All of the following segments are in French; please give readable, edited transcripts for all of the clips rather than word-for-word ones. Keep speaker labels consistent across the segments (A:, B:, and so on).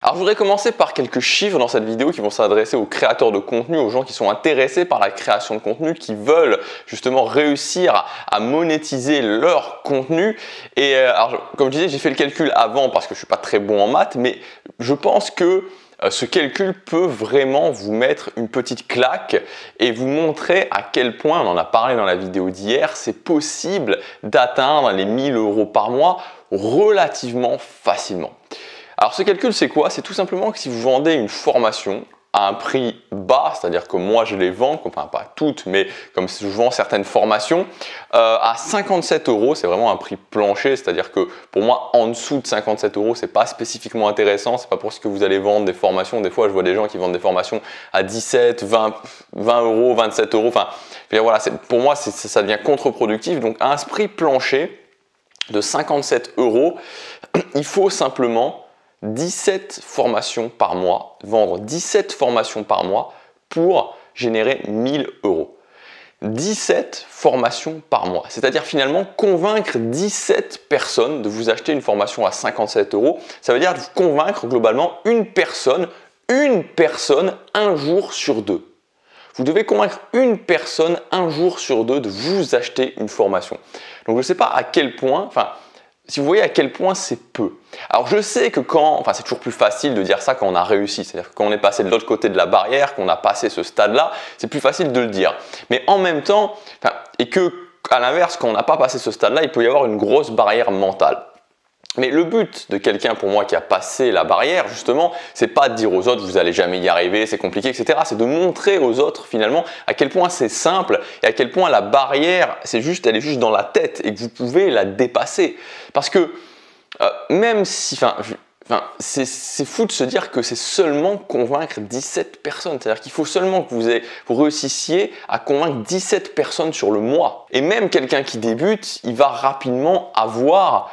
A: Alors je voudrais commencer par quelques chiffres dans cette vidéo qui vont s'adresser aux créateurs de contenu, aux gens qui sont intéressés par la création de contenu, qui veulent justement réussir à monétiser leur contenu. Et alors, comme je disais, j'ai fait le calcul avant parce que je ne suis pas très bon en maths, mais je pense que ce calcul peut vraiment vous mettre une petite claque et vous montrer à quel point, on en a parlé dans la vidéo d'hier, c'est possible d'atteindre les 1000 € par mois relativement facilement. Alors ce calcul c'est quoi? C'est tout simplement que si vous vendez une formation à un prix bas, c'est-à-dire que moi je les vends, enfin pas toutes, mais comme si je vends certaines formations, à 57 €, c'est vraiment un prix plancher, c'est-à-dire que pour moi en dessous de 57 € c'est pas spécifiquement intéressant, c'est pas pour ce que vous allez vendre des formations. Des fois je vois des gens qui vendent des formations à 17, 20 €, 27 €, enfin voilà, pour moi ça devient contre-productif. Donc à un prix plancher de 57 €, il faut simplement 17 formations par mois, vendre 17 formations par mois pour générer 1000 €. 17 formations par mois, c'est-à-dire finalement convaincre 17 personnes de vous acheter une formation à 57 €. Ça veut dire vous convaincre globalement une personne un jour sur deux. Vous devez convaincre une personne un jour sur deux de vous acheter une formation. Donc je ne sais pas à quel point, si vous voyez à quel point c'est peu. Alors je sais que c'est toujours plus facile de dire ça quand on a réussi, c'est-à-dire que quand on est passé de l'autre côté de la barrière, qu'on a passé ce stade-là, c'est plus facile de le dire. Mais en même temps, et que à l'inverse, quand on n'a pas passé ce stade-là, il peut y avoir une grosse barrière mentale. Mais le but de quelqu'un pour moi qui a passé la barrière, justement, c'est pas de dire aux autres vous allez jamais y arriver, c'est compliqué, etc. C'est de montrer aux autres finalement à quel point c'est simple et à quel point la barrière, elle est juste dans la tête et que vous pouvez la dépasser. Parce que même si, c'est fou de se dire que c'est seulement convaincre 17 personnes. C'est-à-dire qu'il faut seulement que vous réussissiez à convaincre 17 personnes sur le mois. Et même quelqu'un qui débute, il va rapidement avoir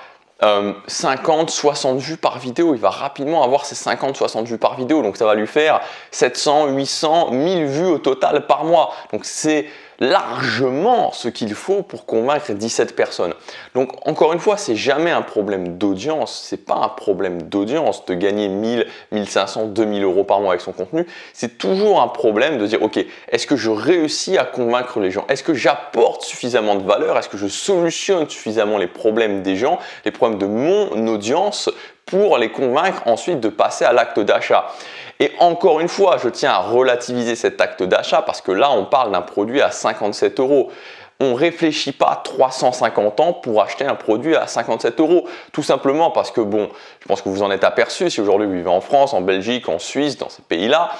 A: 50, 60 vues par vidéo, il va rapidement avoir ces 50, 60 vues par vidéo, donc ça va lui faire 700, 800, 1000 vues au total par mois. Donc c'est largement ce qu'il faut pour convaincre 17 personnes. Donc encore une fois, c'est jamais un problème d'audience, c'est pas un problème d'audience de gagner 1000, 1500, 2000 € par mois avec son contenu. C'est toujours un problème de dire ok, est-ce que je réussis à convaincre les gens? Est-ce que j'apporte suffisamment de valeur? Est-ce que je solutionne suffisamment les problèmes des gens, les problèmes de mon audience pour les convaincre ensuite de passer à l'acte d'achat? Et encore une fois, je tiens à relativiser cet acte d'achat parce que là, on parle d'un produit à 57 €. On ne réfléchit pas 350 ans pour acheter un produit à 57 €. Tout simplement parce que, bon, je pense que vous en êtes aperçu, si aujourd'hui vous vivez en France, en Belgique, en Suisse, dans ces pays-là,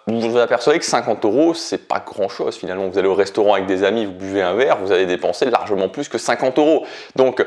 A: vous vous apercevez que 50 €, c'est pas grand-chose finalement. Vous allez au restaurant avec des amis, vous buvez un verre, vous allez dépenser largement plus que 50 €. Donc,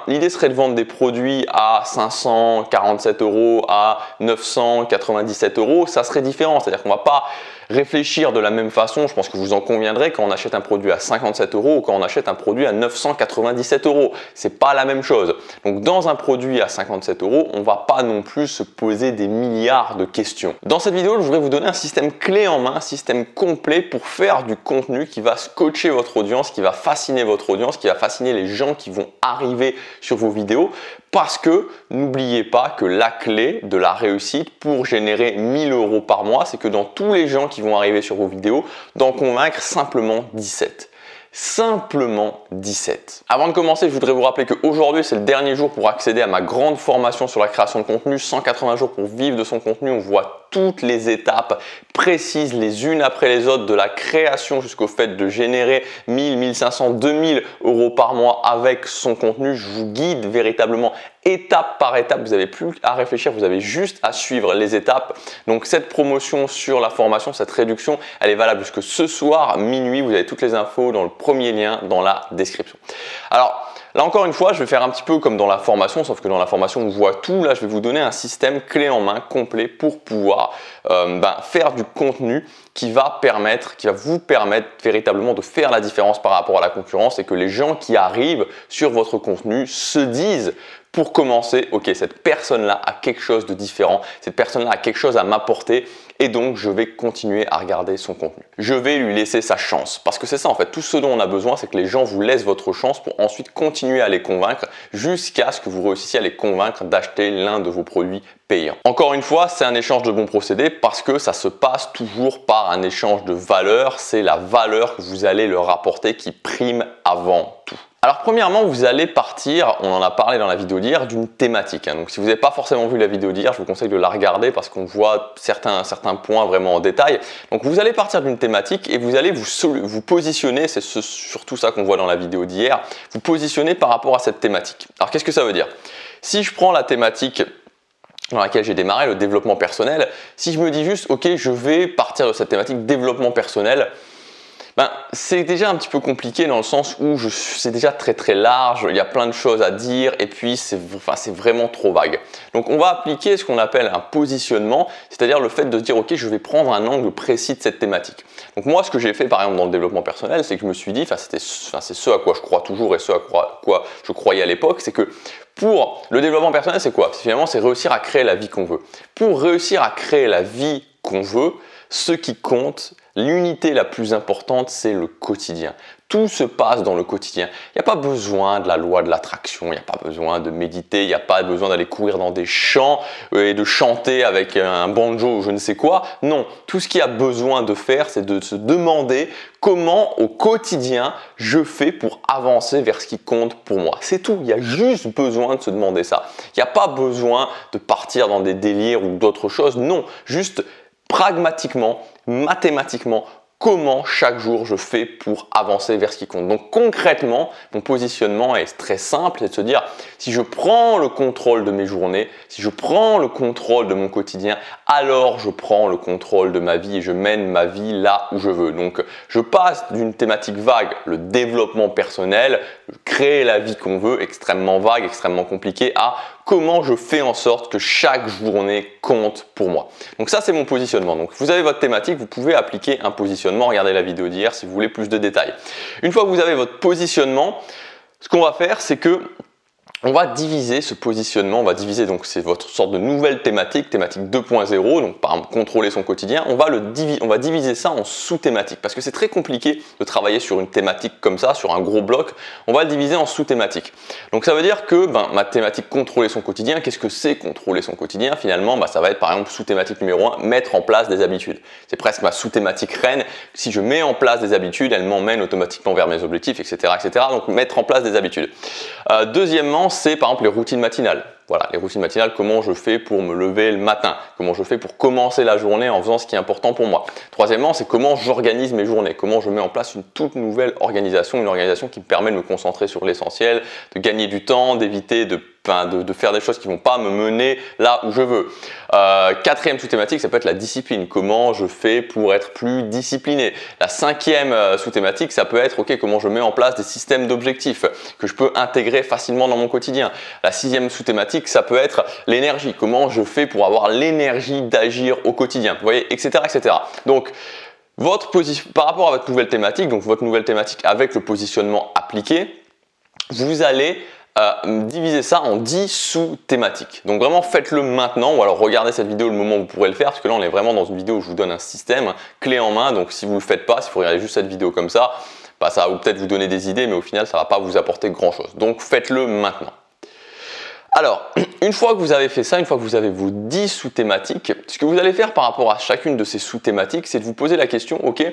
A: l'idée serait de vendre des produits à 547 €, à 997 €. Ça serait différent, c'est-à-dire qu'on ne va pas réfléchir de la même façon. Je pense que vous en conviendrez quand on achète un produit à 57 € ou quand on achète un produit à 997 €. C'est pas la même chose. Donc, dans un produit à 57 €, on ne va pas non plus se poser des milliards de questions. Dans cette vidéo, je voudrais vous donner un système clé en main, un système complet pour faire du contenu qui va scotcher votre audience, qui va fasciner votre audience, qui va fasciner les gens qui vont arriver sur vos vidéos. Parce que n'oubliez pas que la clé de la réussite pour générer 1000 € par mois, c'est que dans tous les gens qui vont arriver sur vos vidéos, d'en convaincre simplement 17. Simplement 17. Avant de commencer, je voudrais vous rappeler qu'aujourd'hui, c'est le dernier jour pour accéder à ma grande formation sur la création de contenu, 180 jours pour vivre de son contenu. On voit toutes les étapes précises les unes après les autres de la création jusqu'au fait de générer 1000, 1500, 2000 € par mois avec son contenu. Je vous guide véritablement étape par étape. Vous n'avez plus à réfléchir, vous avez juste à suivre les étapes. Donc cette promotion sur la formation, cette réduction, elle est valable jusque ce soir, minuit. Vous avez toutes les infos dans le premier lien dans la description. Alors, là encore une fois, je vais faire un petit peu comme dans la formation, sauf que dans la formation, on voit tout. Là, je vais vous donner un système clé en main complet pour pouvoir faire du contenu qui va vous permettre véritablement de faire la différence par rapport à la concurrence et que les gens qui arrivent sur votre contenu se disent pour commencer, ok, cette personne-là a quelque chose de différent, cette personne-là a quelque chose à m'apporter et donc je vais continuer à regarder son contenu. Je vais lui laisser sa chance parce que c'est ça en fait, tout ce dont on a besoin, c'est que les gens vous laissent votre chance pour ensuite continuer à les convaincre jusqu'à ce que vous réussissiez à les convaincre d'acheter l'un de vos produits payants. Encore une fois, c'est un échange de bons procédés parce que ça se passe toujours par un échange de valeur, c'est la valeur que vous allez leur apporter qui prime avant tout. Alors premièrement, vous allez partir, on en a parlé dans la vidéo d'hier, d'une thématique. Donc si vous n'avez pas forcément vu la vidéo d'hier, je vous conseille de la regarder parce qu'on voit certains points vraiment en détail. Donc vous allez partir d'une thématique et vous allez vous positionner, c'est surtout ça qu'on voit dans la vidéo d'hier, vous positionner par rapport à cette thématique. Alors qu'est-ce que ça veut dire? Si je prends la thématique dans laquelle j'ai démarré, le développement personnel, si je me dis juste, ok, je vais partir de cette thématique développement personnel, c'est déjà un petit peu compliqué dans le sens où c'est déjà très large, il y a plein de choses à dire et puis c'est vraiment trop vague. Donc on va appliquer ce qu'on appelle un positionnement, c'est-à-dire le fait de se dire ok, je vais prendre un angle précis de cette thématique. Donc moi ce que j'ai fait par exemple dans le développement personnel, c'est que je me suis dit, c'est ce à quoi je crois toujours et ce à quoi je croyais à l'époque, c'est que pour le développement personnel, c'est quoi? Finalement, c'est réussir à créer la vie qu'on veut. Pour réussir à créer la vie qu'on veut, ce qui compte, l'unité la plus importante, c'est le quotidien. Tout se passe dans le quotidien. Il n'y a pas besoin de la loi de l'attraction, il n'y a pas besoin de méditer, il n'y a pas besoin d'aller courir dans des champs et de chanter avec un banjo ou je ne sais quoi. Non, tout ce qu'il y a besoin de faire, c'est de se demander comment au quotidien je fais pour avancer vers ce qui compte pour moi. C'est tout, il y a juste besoin de se demander ça. Il n'y a pas besoin de partir dans des délires ou d'autres choses, non, juste pragmatiquement, mathématiquement, comment chaque jour je fais pour avancer vers ce qui compte. Donc concrètement, mon positionnement est très simple, c'est de se dire si je prends le contrôle de mes journées, si je prends le contrôle de mon quotidien, alors je prends le contrôle de ma vie et je mène ma vie là où je veux. Donc je passe d'une thématique vague, le développement personnel, créer la vie qu'on veut, extrêmement vague, extrêmement compliqué, à comment je fais en sorte que chaque journée compte pour moi. Donc ça, c'est mon positionnement. Donc vous avez votre thématique, vous pouvez appliquer un positionnement. Regardez la vidéo d'hier si vous voulez plus de détails. Une fois que vous avez votre positionnement, ce qu'on va faire, c'est que on va diviser ce positionnement, on va diviser, donc c'est votre sorte de nouvelle thématique 2.0, donc par exemple contrôler son quotidien, on va diviser ça en sous-thématiques parce que c'est très compliqué de travailler sur une thématique comme ça, sur un gros bloc, on va le diviser en sous-thématiques. Donc ça veut dire que ma thématique contrôler son quotidien, qu'est-ce que c'est contrôler son quotidien? Finalement, ça va être par exemple sous-thématique numéro 1, mettre en place des habitudes. C'est presque ma sous-thématique reine, si je mets en place des habitudes, elles m'emmènent automatiquement vers mes objectifs, etc. Donc mettre en place des habitudes. Deuxièmement, c'est par exemple les routines matinales. Voilà, les routines matinales, comment je fais pour me lever le matin, comment je fais pour commencer la journée en faisant ce qui est important pour moi. Troisièmement, c'est comment j'organise mes journées, comment je mets en place une toute nouvelle organisation, une organisation qui me permet de me concentrer sur l'essentiel, de gagner du temps, d'éviter de faire des choses qui ne vont pas me mener là où je veux. Quatrième sous-thématique, ça peut être la discipline. Comment je fais pour être plus discipliné. La cinquième sous-thématique, ça peut être comment je mets en place des systèmes d'objectifs que je peux intégrer facilement dans mon quotidien. La sixième sous-thématique, ça peut être l'énergie. Comment je fais pour avoir l'énergie d'agir au quotidien. Vous voyez, etc. Donc, par rapport à votre nouvelle thématique, donc votre nouvelle thématique avec le positionnement appliqué, vous allez diviser ça en 10 sous-thématiques. Donc vraiment faites-le maintenant ou alors regardez cette vidéo le moment où vous pourrez le faire parce que là on est vraiment dans une vidéo où je vous donne un système clé en main. Donc si vous ne le faites pas, si vous regardez juste cette vidéo comme ça, ça va peut-être vous donner des idées mais au final ça ne va pas vous apporter grand chose. Donc faites-le maintenant. Alors, une fois que vous avez fait ça, une fois que vous avez vos 10 sous-thématiques, ce que vous allez faire par rapport à chacune de ces sous-thématiques, c'est de vous poser la question, ok,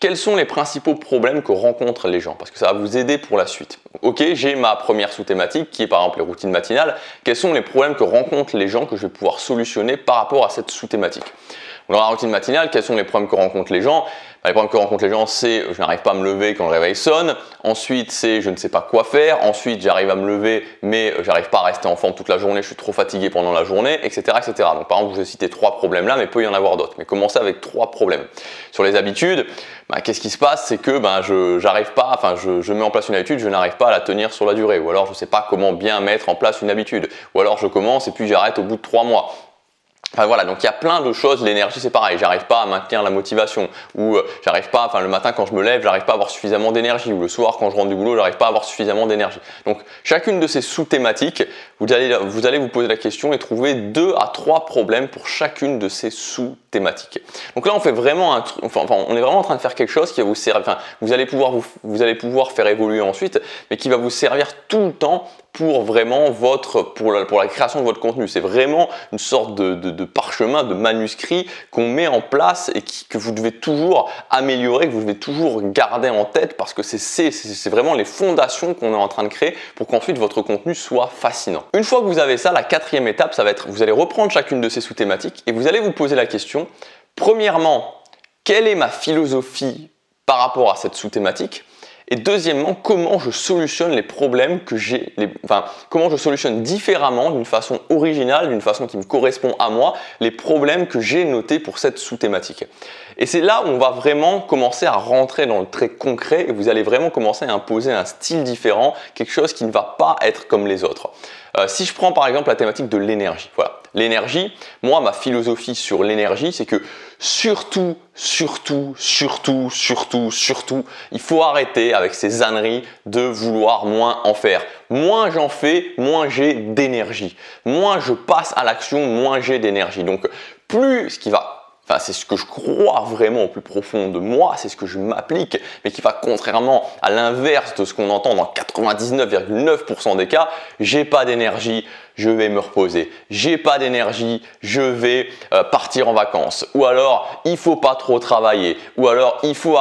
A: quels sont les principaux problèmes que rencontrent les gens? Parce que ça va vous aider pour la suite. Ok, j'ai ma première sous-thématique qui est par exemple les routines matinales. Quels sont les problèmes que rencontrent les gens que je vais pouvoir solutionner par rapport à cette sous-thématique? Dans la routine matinale, quels sont les problèmes que rencontrent les gens? Les problèmes que rencontrent les gens, c'est je n'arrive pas à me lever quand le réveil sonne. Ensuite, c'est je ne sais pas quoi faire. Ensuite, j'arrive à me lever, mais j'arrive pas à rester en forme toute la journée. Je suis trop fatigué pendant la journée, etc., etc. Donc, par exemple, je vous ai cité 3 problèmes là, mais il peut y en avoir d'autres. Mais commencez avec 3 problèmes. Sur les habitudes, qu'est-ce qui se passe? C'est que je mets en place une habitude, je n'arrive pas à la tenir sur la durée. Ou alors, je ne sais pas comment bien mettre en place une habitude. Ou alors, je commence et puis j'arrête au bout de 3 mois. Enfin voilà, donc il y a plein de choses. L'énergie, c'est pareil, j'arrive pas à maintenir la motivation, ou j'arrive pas, enfin le matin quand je me lève, j'arrive pas à avoir suffisamment d'énergie, ou le soir quand je rentre du boulot, j'arrive pas à avoir suffisamment d'énergie. Donc chacune de ces sous-thématiques, vous allez vous poser la question et trouver 2 à 3 problèmes pour chacune de ces sous-thématiques. Donc là, on fait vraiment on est vraiment en train de faire quelque chose qui va vous servir, enfin vous allez pouvoir faire évoluer ensuite, mais qui va vous servir tout le temps pour vraiment pour la création de votre contenu. C'est vraiment une sorte de parchemin, de manuscrit qu'on met en place et que vous devez toujours améliorer, que vous devez toujours garder en tête, parce que c'est vraiment les fondations qu'on est en train de créer pour qu'ensuite votre contenu soit fascinant. Une fois que vous avez ça, la 4e étape, ça va être, vous allez reprendre chacune de ces sous-thématiques et vous allez vous poser la question, premièrement, quelle est ma philosophie par rapport à cette sous-thématique? Et deuxièmement, comment je solutionne les problèmes que j'ai, comment je solutionne différemment, d'une façon originale, d'une façon qui me correspond à moi, les problèmes que j'ai notés pour cette sous-thématique. Et c'est là où on va vraiment commencer à rentrer dans le très concret et vous allez vraiment commencer à imposer un style différent, quelque chose qui ne va pas être comme les autres. Si je prends par exemple la thématique de l'énergie, voilà. L'énergie, moi ma philosophie sur l'énergie, c'est que surtout, il faut arrêter avec ces âneries de vouloir moins en faire. Moins j'en fais, moins j'ai d'énergie. Moins je passe à l'action, moins j'ai d'énergie. Donc plus c'est ce que je crois vraiment au plus profond de moi, c'est ce que je m'applique, mais qui va contrairement à l'inverse de ce qu'on entend dans 99,9% des cas, j'ai pas d'énergie, je vais me reposer. J'ai pas d'énergie, je vais partir en vacances. Ou alors, il faut pas trop travailler. Ou alors, il faut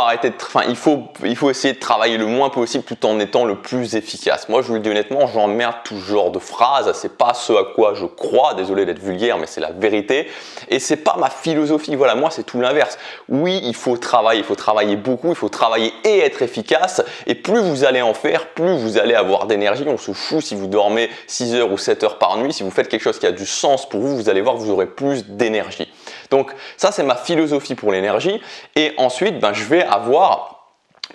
A: il faut essayer de travailler le moins possible tout en étant le plus efficace. Moi, je vous le dis honnêtement, j'emmerde tout genre de phrases. C'est pas ce à quoi je crois. Désolé d'être vulgaire, mais c'est la vérité. Et c'est pas ma philosophie. Voilà, moi, c'est tout l'inverse. Oui, il faut travailler beaucoup, il faut travailler et être efficace. Et plus vous allez en faire, plus vous allez avoir d'énergie. On se fout si vous dormez 6 heures ou 7 heures par nuit. Si vous faites quelque chose qui a du sens pour vous, vous allez voir que vous aurez plus d'énergie. Donc ça, c'est ma philosophie pour l'énergie. Et ensuite, je vais avoir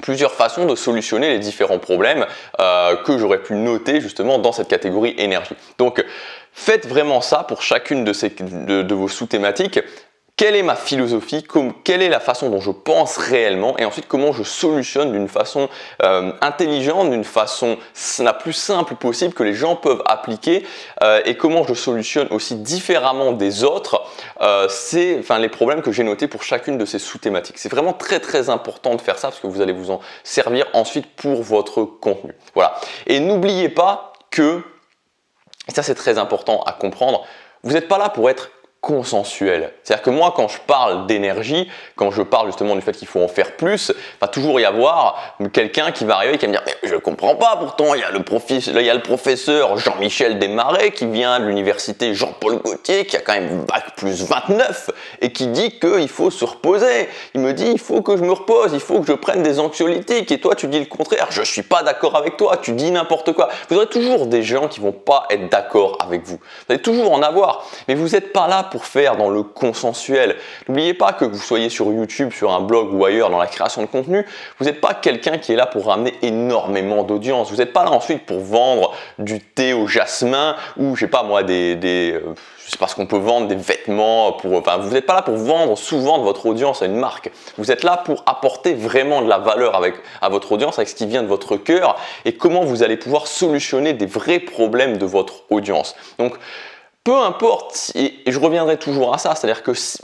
A: plusieurs façons de solutionner les différents problèmes que j'aurais pu noter justement dans cette catégorie énergie. Donc faites vraiment ça pour chacune de vos sous-thématiques. Quelle est ma philosophie, quelle est la façon dont je pense réellement, et ensuite comment je solutionne d'une façon intelligente, d'une façon la plus simple possible que les gens peuvent appliquer, et comment je solutionne aussi différemment des autres les problèmes que j'ai notés pour chacune de ces sous-thématiques. C'est vraiment très très important de faire ça parce que vous allez vous en servir ensuite pour votre contenu. Voilà. Et n'oubliez pas que, et ça c'est très important à comprendre, vous n'êtes pas là pour être consensuel. C'est-à-dire que moi, quand je parle d'énergie, quand je parle justement du fait qu'il faut en faire plus, va toujours y avoir quelqu'un qui va arriver et qui va me dire « Mais je comprends pas, pourtant il y a le professeur Jean-Michel Desmarais qui vient de l'université Jean-Paul Gaultier, qui a quand même bac plus 29 et qui dit qu'il faut se reposer. Il me dit il faut que je me repose, il faut que je prenne des anxiolytiques et toi tu dis le contraire. Je suis pas d'accord avec toi, tu dis n'importe quoi. » Vous aurez toujours des gens qui vont pas être d'accord avec vous. Vous allez toujours en avoir, mais vous n'êtes pas là pour faire dans le consensuel. N'oubliez pas que vous soyez sur YouTube, sur un blog ou ailleurs dans la création de contenu, vous n'êtes pas quelqu'un qui est là pour ramener énormément d'audience. Vous n'êtes pas là ensuite pour vendre du thé au jasmin ou je sais pas moi je sais pas ce qu'on peut vendre, des vêtements, vous n'êtes pas là pour vendre souvent de votre audience à une marque. Vous êtes là pour apporter vraiment de la valeur à votre audience, avec ce qui vient de votre cœur et comment vous allez pouvoir solutionner des vrais problèmes de votre audience. Donc, peu importe, et je reviendrai toujours à ça, c'est-à-dire que ce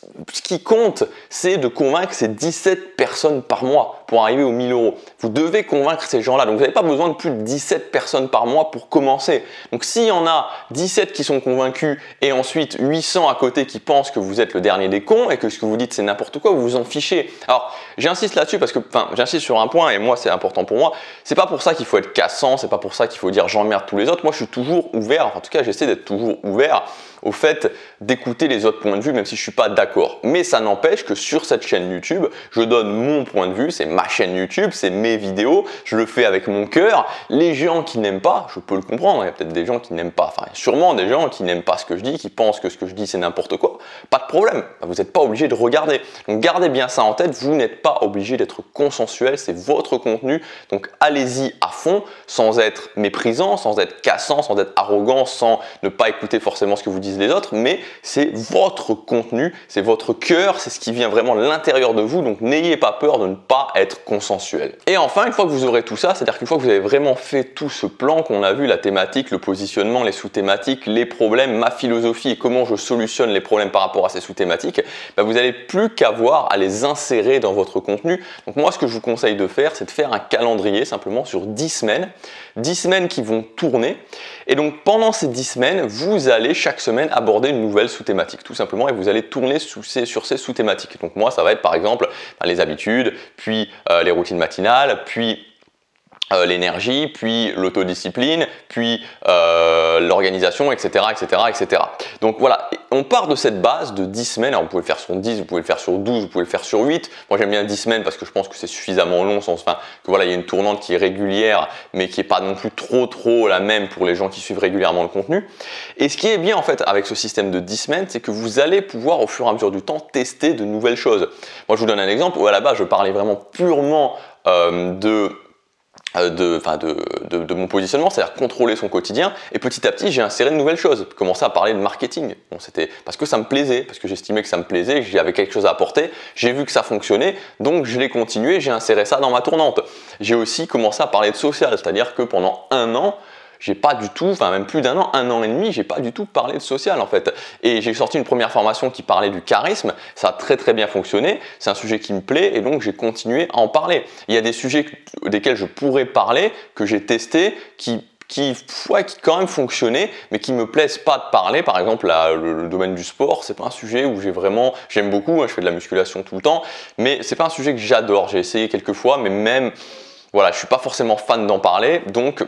A: qui compte, c'est de convaincre ces 17 personnes par mois pour arriver aux 1000 euros. Vous devez convaincre ces gens-là, donc vous n'avez pas besoin de plus de 17 personnes par mois pour commencer. Donc s'il y en a 17 qui sont convaincus et ensuite 800 à côté qui pensent que vous êtes le dernier des cons et que ce que vous dites c'est n'importe quoi, vous vous en fichez. Alors j'insiste là-dessus parce que, j'insiste sur un point et moi c'est important pour moi, c'est pas pour ça qu'il faut être cassant, c'est pas pour ça qu'il faut dire j'emmerde tous les autres. Moi je suis toujours ouvert, en tout cas j'essaie d'être toujours ouvert au fait d'écouter les autres points de vue même si je suis pas d'accord. Mais ça n'empêche que sur cette chaîne YouTube, je donne mon point de vue, c'est ma chaîne YouTube, c'est mes vidéos, je le fais avec mon cœur. Les gens qui n'aiment pas, je peux le comprendre, il y a peut-être des gens qui n'aiment pas, sûrement des gens qui n'aiment pas ce que je dis, qui pensent que ce que je dis c'est n'importe quoi, pas de problème, vous n'êtes pas obligé de regarder. Donc gardez bien ça en tête, vous n'êtes pas obligé d'être consensuel, c'est votre contenu, donc allez-y à fond, sans être méprisant, sans être cassant, sans être arrogant, sans ne pas écouter forcément ce que vous dites disent les autres, mais c'est votre contenu, c'est votre cœur, c'est ce qui vient vraiment de l'intérieur de vous, donc n'ayez pas peur de ne pas être consensuel. Et enfin, une fois que vous aurez tout ça, c'est-à-dire qu'une fois que vous avez vraiment fait tout ce plan qu'on a vu, la thématique, le positionnement, les sous-thématiques, les problèmes, ma philosophie et comment je solutionne les problèmes par rapport à ces sous-thématiques, vous n'allez plus qu'avoir à les insérer dans votre contenu. Donc moi, ce que je vous conseille de faire, c'est de faire un calendrier simplement sur 10 semaines qui vont tourner. Et donc pendant ces 10 semaines, vous allez chaque semaine aborder une nouvelle sous-thématique, tout simplement, et vous allez tourner sur ces sous-thématiques. Donc moi, ça va être par exemple les habitudes, puis les routines matinales, puis l'énergie, puis l'autodiscipline, puis l'organisation, etc., etc., etc. Donc voilà, on part de cette base de 10 semaines. Alors vous pouvez le faire sur 10, vous pouvez le faire sur 12, vous pouvez le faire sur 8. Moi j'aime bien 10 semaines parce que je pense que c'est suffisamment long, que voilà, il y a une tournante qui est régulière, mais qui n'est pas non plus trop la même pour les gens qui suivent régulièrement le contenu. Et ce qui est bien en fait avec ce système de 10 semaines, c'est que vous allez pouvoir au fur et à mesure du temps tester de nouvelles choses. Moi je vous donne un exemple où à la base je parlais vraiment purement de mon positionnement, c'est-à-dire contrôler son quotidien, et petit à petit j'ai inséré de nouvelles choses, commencé à parler de marketing. Bon, c'était parce que ça me plaisait, parce que j'estimais que ça me plaisait, que j'avais quelque chose à apporter, j'ai vu que ça fonctionnait, donc je l'ai continué, j'ai inséré ça dans ma tournante. J'ai aussi commencé à parler de social, c'est-à-dire que pendant un an, j'ai pas du tout, enfin même plus d'un an et demi, j'ai pas du tout parlé de social en fait. Et j'ai sorti une première formation qui parlait du charisme, ça a très bien fonctionné, c'est un sujet qui me plaît et donc j'ai continué à en parler. Il y a des sujets desquels je pourrais parler, que j'ai testé, qui quand même fonctionnaient, mais qui me plaisent pas de parler. Par exemple, le domaine du sport, c'est pas un sujet où j'aime beaucoup, hein, je fais de la musculation tout le temps, mais c'est pas un sujet que j'adore. J'ai essayé quelques fois, mais même, voilà, je suis pas forcément fan d'en parler, donc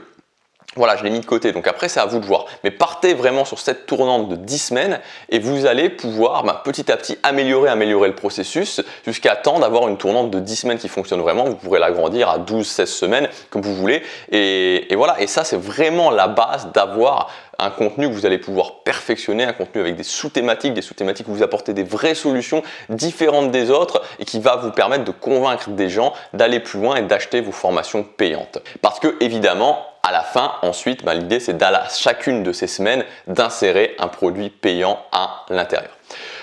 A: voilà, je l'ai mis de côté, donc après c'est à vous de voir. Mais partez vraiment sur cette tournante de 10 semaines et vous allez pouvoir petit à petit améliorer le processus jusqu'à temps d'avoir une tournante de 10 semaines qui fonctionne vraiment. Vous pourrez l'agrandir à 12-16 semaines comme vous voulez. Et voilà, et ça c'est vraiment la base d'avoir un contenu que vous allez pouvoir perfectionner, un contenu avec des sous-thématiques où vous apportez des vraies solutions différentes des autres et qui va vous permettre de convaincre des gens d'aller plus loin et d'acheter vos formations payantes. Parce que évidemment, à la fin, ensuite, l'idée c'est à chacune de ces semaines d'insérer un produit payant à l'intérieur.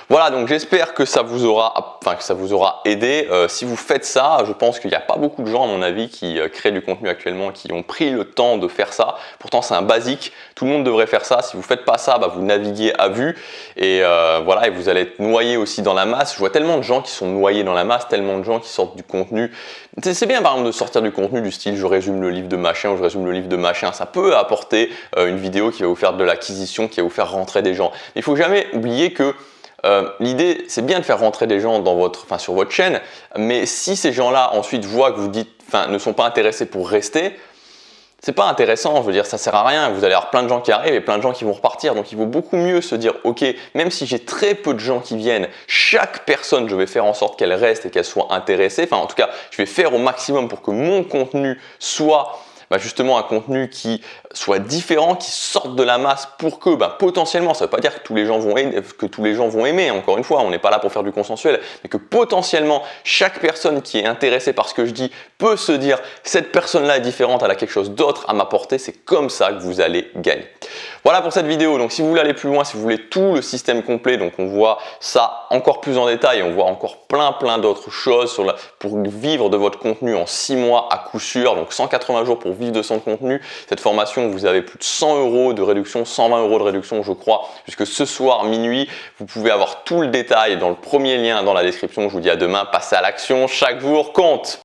A: Voilà, donc j'espère que ça vous aura aidé. Si vous faites ça, je pense qu'il n'y a pas beaucoup de gens à mon avis qui créent du contenu actuellement, qui ont pris le temps de faire ça. Pourtant c'est un basique, tout le monde devrait faire ça. Si vous ne faites pas ça, vous naviguez à vue et voilà, et vous allez être noyé aussi dans la masse. Je vois tellement de gens qui sont noyés dans la masse, tellement de gens qui sortent du contenu. C'est bien par exemple de sortir du contenu du style je résume le livre de machin ou je résume le livre de machin. Ça peut apporter une vidéo qui va vous faire de l'acquisition, qui va vous faire rentrer des gens. Il ne faut jamais oublier que l'idée, c'est bien de faire rentrer des gens sur votre chaîne, mais si ces gens-là ensuite voient que vous ne sont pas intéressés pour rester, c'est pas intéressant, je veux dire, ça sert à rien. Vous allez avoir plein de gens qui arrivent et plein de gens qui vont repartir. Donc il vaut beaucoup mieux se dire, ok, même si j'ai très peu de gens qui viennent, chaque personne, je vais faire en sorte qu'elle reste et qu'elle soit intéressée. Enfin, en tout cas, je vais faire au maximum pour que mon contenu soit justement un contenu qui soit différent, qui sorte de la masse pour que potentiellement, ça ne veut pas dire que tous les gens vont aimer, encore une fois, on n'est pas là pour faire du consensuel, mais que potentiellement chaque personne qui est intéressée par ce que je dis peut se dire cette personne-là est différente, elle a quelque chose d'autre à m'apporter, c'est comme ça que vous allez gagner. Voilà pour cette vidéo, donc si vous voulez aller plus loin, si vous voulez tout le système complet, donc on voit ça encore plus en détail, on voit encore plein d'autres choses pour vivre de votre contenu en 6 mois à coup sûr, donc 180 jours pour vivre de son contenu. Cette formation, vous avez plus de 100 € de réduction, 120 € de réduction je crois, jusque ce soir minuit. Vous pouvez avoir tout le détail dans le premier lien dans la description. Je vous dis à demain, passez à l'action, chaque jour compte.